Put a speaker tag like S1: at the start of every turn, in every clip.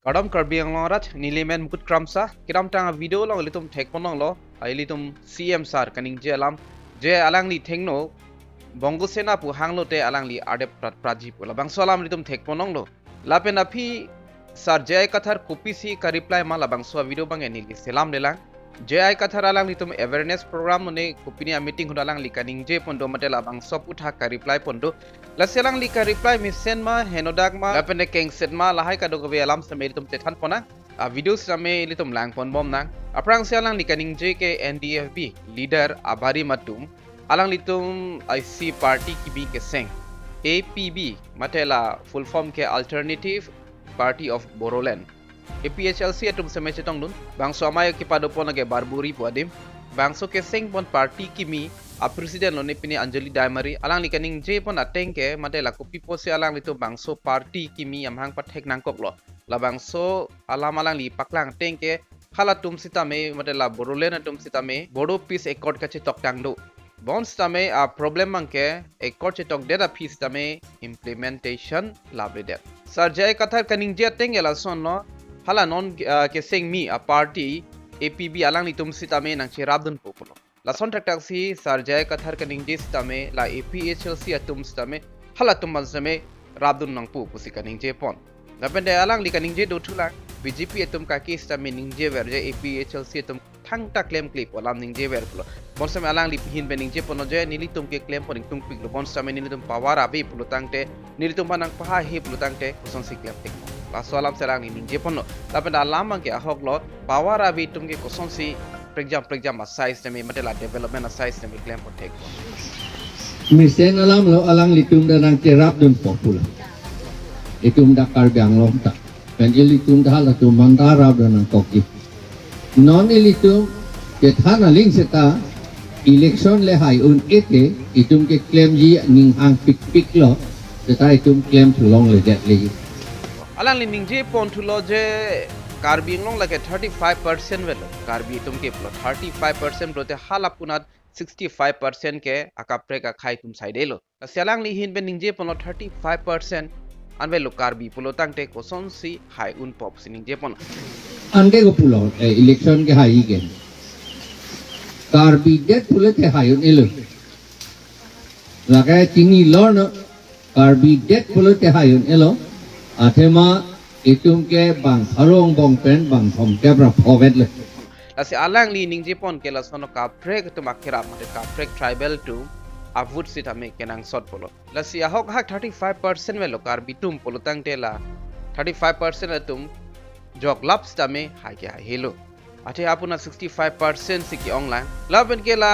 S1: Kadam karbiang long rat nilimen mukut kramsa kiram tang video long litum tek ponong lo ai litum CM sar kaning je alang li thengno bongo sena pu hanglo te alang li ade praji pu labang salam litum tek ponong lo lapen api sar je kathar kopi si ka reply ma labang so video bang enil selam lelang je kathar alang litum awareness program ne kopini meeting hudalang li kaning je pondo mate labang so utha ka reply pondo la selang li ka reply misen ma henodak ma lapene keng set ma lahai ka dogo alam samel tum te than pona video same litum lang pon bom nang aprang selang li kaning je ke NDFB leader abari matum alang litum IC party ki bi ke seng APB matela full form ke alternative party of Boroland APHLC atum same chetong dun bangso amay ki padopon age barburi puadim bangso ke seng pon party kimi a president lone pini Anjali Daimari alang likaning je pon ateng ke matela kopi pose alang litu bangso party kimi amhang pathek nangkok lo la bangso alam alang li paklang teng ke khala tum sitame matela Boroland atum sitame bodo peace accord kache toktang do bonds tame a problem mangke accord che tok data piece tame implementation labre det sarjai kathar kaning je teng ela son no hala non ke seng mi a party APB alang litum sitame nang che rabdun populo la contractor si sarjai kathar kaning je sitame la APHLC atum sitame hala tum mansame rabdun nang pu pusi kaning je pon dapende alang li kaning je do thula BJP atum ka ki sitame ning je verje APHLC atum thang ta claim clip olam ning je ver pulo bonsame alang li hin bening je pono je nili tum ke claim poning tung pik lo bonsame nili tum power abi pulo tangte nili tum panang paha he pulo tangte koson si claim tek laso alam serang ni ning je pono dapende alam ke ahok lo power abi tum ke koson si exam size teme matela development size teme claim po tek
S2: misen alam lo alang litum danang kerap dun popula itum da karbiang long ta penjelitum da halatum mandara danang koki non ilitum ke thana ling seta election le hai un ete itum ke claim ji ning hang pik lo seta itum claim thulong le det le
S1: alang li ning je pon thulo je karbi long lage 35% velo karbi tum ke plo 35% rote hala punat 65% ke akapre ka khai tum side elo selang li hin ben ning je pon 35% anvelo karbi pulo tangte koson si hai un pop sining je pon
S2: ande go pulo election ke hai gen karbi det pulo te hai un elo laga tini lo no karbi det pulo te hai un elo athema itum ke bang harong bong pen bang thom ke bra phovet le
S1: lasi alang li ning je pon ke la sono ka prek to makira mate ka prek tribal to avut sit ame kenang sot polo lasi ahok hak 35% velo karbi tum polo tangte la 35% atum jok laps tame ha ke helo ate apuna 65% siki online laben ke la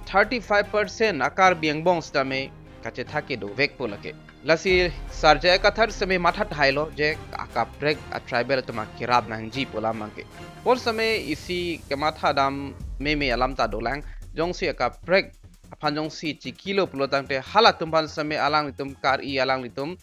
S1: 35% akar biang bong tame kache thake do vek polake lasi sarjay kathar समय माथा ढाइलो जे आका break tribal तमा किराब नang जी पोला मांगे और समय इसी के माथा दाम में अलाम ता दोलांग जोंसी आका ब्रेक अपन जोंसी चिकिलो पुलो तंगते हाला तुमबान समय अलांग तुम कार ई अलांग तुम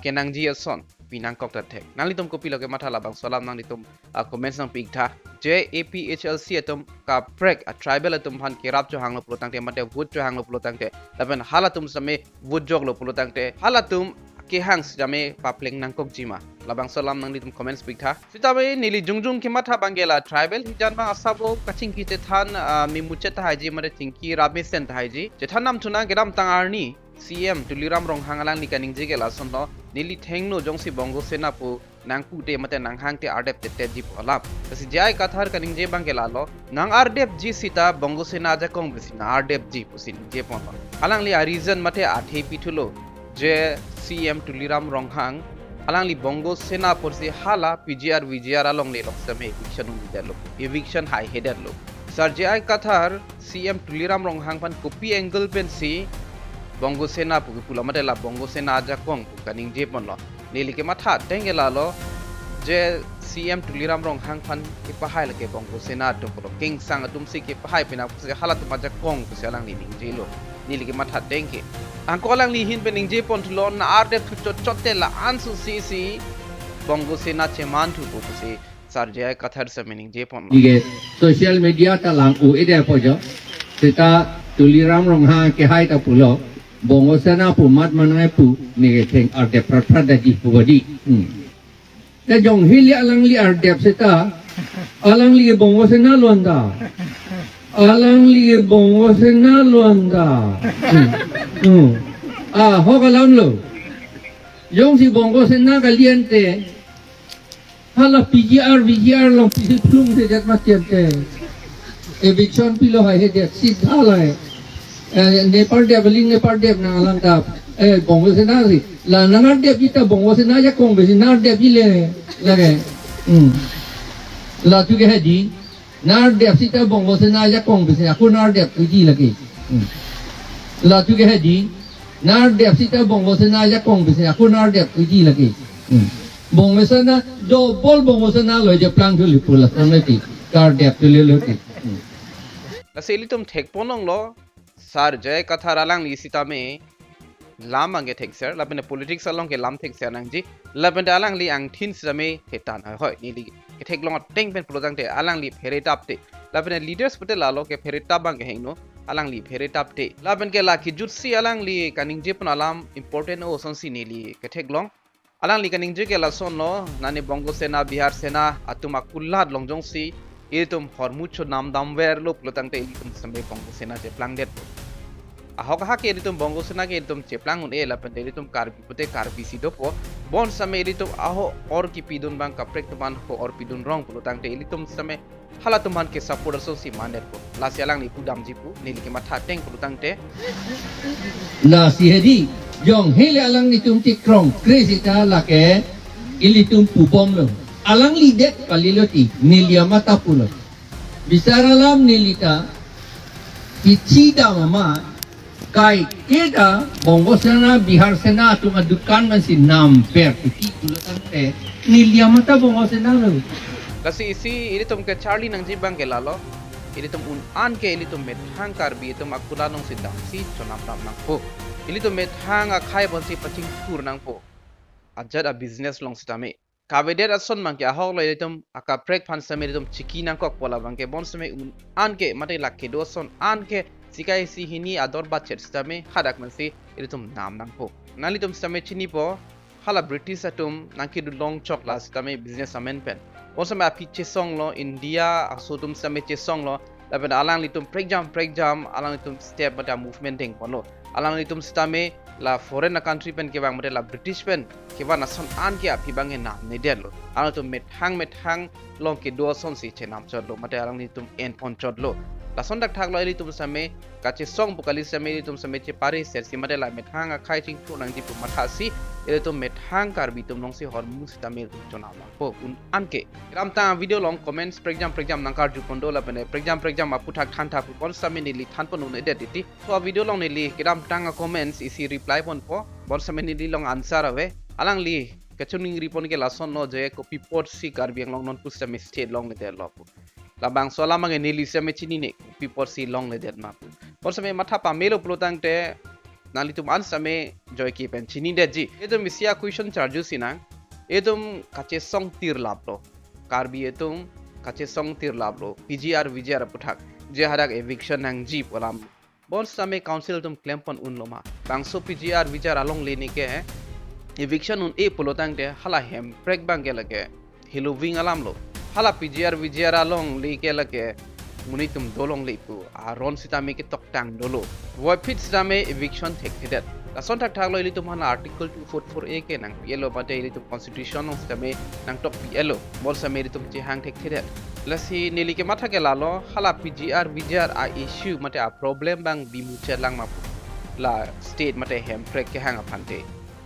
S1: के nang जी असन pinang kok tek nang litum kopi loge matha labang salam nang litum comments nang pigtha je APHLC atum ka prek a tribal atum han kirap jo hanglo pulo tangte mate wood jo hanglo pulo tangte laben halatum same wood jog lo pulo tangte halatum ke hangs jame papleng nang kok jima labang salam nang litum comments pigtha sitabe nili jungjung ke matha bangela tribal hijan ma asabo kaching ki te than mi muche ta haji mare tingki rabe sen ta haji je thanam thuna geram tangarni CM Tuliram rong hangalang ni kaning jege la sonno nili thengno jongsi bongo sena pu nangku te mate nanghang te ardep te jip olap kasi jai kathar kaning je bangela lo nang ardep ji sita bongo sena ja kong bisina ardep ji pusin je pon alang li a reason mate athe pithulo je CM Tuliram rong hang alang li bongo sena porsi hala PGR VGR along le loksame eviction high header lo sar jai kathar CM Tuliram rong hang pan copy angle pen si bongo sena pu pula matela bongo sena aja kong kaning je pon lo nili ke matha tengela lo je CM Tuliram rong hang phan ke pahai la ke bongo sena to ko king sang atum si ke pahai pina se halat ma ja kong ku selang ni ning je lo nili ke matha tengke angkolang li hin pening je pon lo na arde chu chotte la ansu si bongo sena che man thu ko se sarjay kathar se mening je pon
S2: ige social media ta lang u ide po jo sita Tuliram rong hang ke hai ta pulo bongo sana pu mat manai pu ni theng arte prat daji pu badi แต่ยองฮิลิอลังลีอาร์เดบเซตาอลังลีบงวเซนาลวนดาอลังลีบงวเซนาลวนดาฮอกลันโลยองsi bong ko sena kaliente hala PGR long pisi plum se jat matiente eviction pilo hai he sidha lai Nepal deb na alang ta bong ko sena si la nangar deb kita bong ko sena ya kong besi nar deb ile lage la tu ke di nar deb sita bong ko sena ya kong besi aku nar deb tu ji lagi la tu ke di nar deb sita bongo sena ya kong bisi aku nar deb uji lagi bongo sena double bongo sena lo je plang tu lipula soneti car deb tu le loti
S1: la seli tum thek ponong lo sar jay katha ralang li sita me lam ange thek ser la bene politics along ke lam thek ser nang ji la bene alang li ang thin same thetan hoi ni li ke thek long teng pen projang te alang li phere tap te la bene leaders pute la lo ke phere tap bang ke heng no alang li phere tap te la ben ke la ki jutsi alang li kaning je pun alam important o son si ni li ke thek long alang li kaning je ke la son no nani bongo sena bihar sena atuma kullat longjong si itum hormucho nam dam wer lo plotang te itum sambe bongo sena je plang det ahok ha ke itum bongo sena ke itum je plang un e la pen itum karbi pute karbi si do po bon same itum aho or ki pidun bang kaprek tuman ko or pidun rong plotang te itum same hala tuman ke support so si manet ko la sialang ni pudam jipu ni li ke matha teng plotang te
S2: la si hedi yong hele alang ni tum ti krong crazy ta la ke ili tum pu bom lo alang li det kaliloti nilia mata pulo bisara lam nilita kichida mama kai keda bongo sena bihar sena tuma dukan man si nam per ki pulotan te nilia mata bongo sena lo
S1: kasi isi ini tum ke Charlie nang jibang ke lalo ini tum un an ke ini tum methang karbi tum akula nong sidang si chonam tam nang po ini tum methang a khai bon si paching tur nang po ajad a business long sitame kaveder ason mang ke ahok lo ini tum aka prek phan same ini tum chiki nang kok pola bang ke bon same un an ke mate lak ke do son an ke sikai si hini ador ba chet sitame hadak man si ini tum nam nang po nali tum same chini po hala british atum nangki du long chok la sitame business amen pen bon sama api chesong lo India asudum sama chesong lo laban alang litum break jam alang litum step pada movement ding pon lo alang litum stame la foreign country pen ke bang mate la British pen ke ba nason an ke api bang na ne der lo alang tum met hang long ke do son si chenam chot lo mate alang litum en pon chot lo la son dak thak lo litum same ka chesong pokali same litum same che pare ser si mate la met hang a khai ching thu nang ti pu matha si itu met hang karbi tum long si hormu stamil chonama po un anke ram ta video long comments pregjam nangkar ju pondo la pene pregjam apu thak than tha pu pon samini li than pon un edit ti so video long ni li kiram tanga comments isi reply pon po bon samini li long answer ave alang li kachuning ripon ke lason no je copy pot si karbi long non pus same state long ne der lo pu la bang sola mange ni li same chini ne copy pot si long ne der ma pu bon same matha pa melo plotang te nali tum an same joy ki pen chini de ji edum isia question charges sina edum kache song tir lablo karbi edum kache song tir lablo PGR VGR puthak je harak eviction nang ji polam bon same council tum claim pon un loma bangso PGR VGR along leni ke eviction un e polotang de hala hem break bang ke lage hiloving alam lo hala PGR VGR along li ke lage muni tum dolong leipu aron sitame ke tok tang dolo voi fit sitame eviction thek thidat la son thak thak loi li tum hana article 244a ke nang plo bate li tum constitution ong sitame nang tok plo bol same li tum chi hang thek thidat la si neli ke matha ke lalo hala PGR VGR a issue mate a problem bang bimu chelang ma la state mate hem trek ke hang aphante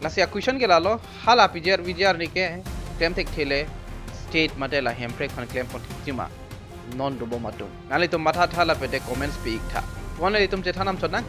S1: la si a question ke lalo hala PGR VGR ni ke claim thek thele state mate la hem trek phan claim pon thima non dobo matum nali tum matha thala pete comments pe ikha wana litum che thanam chona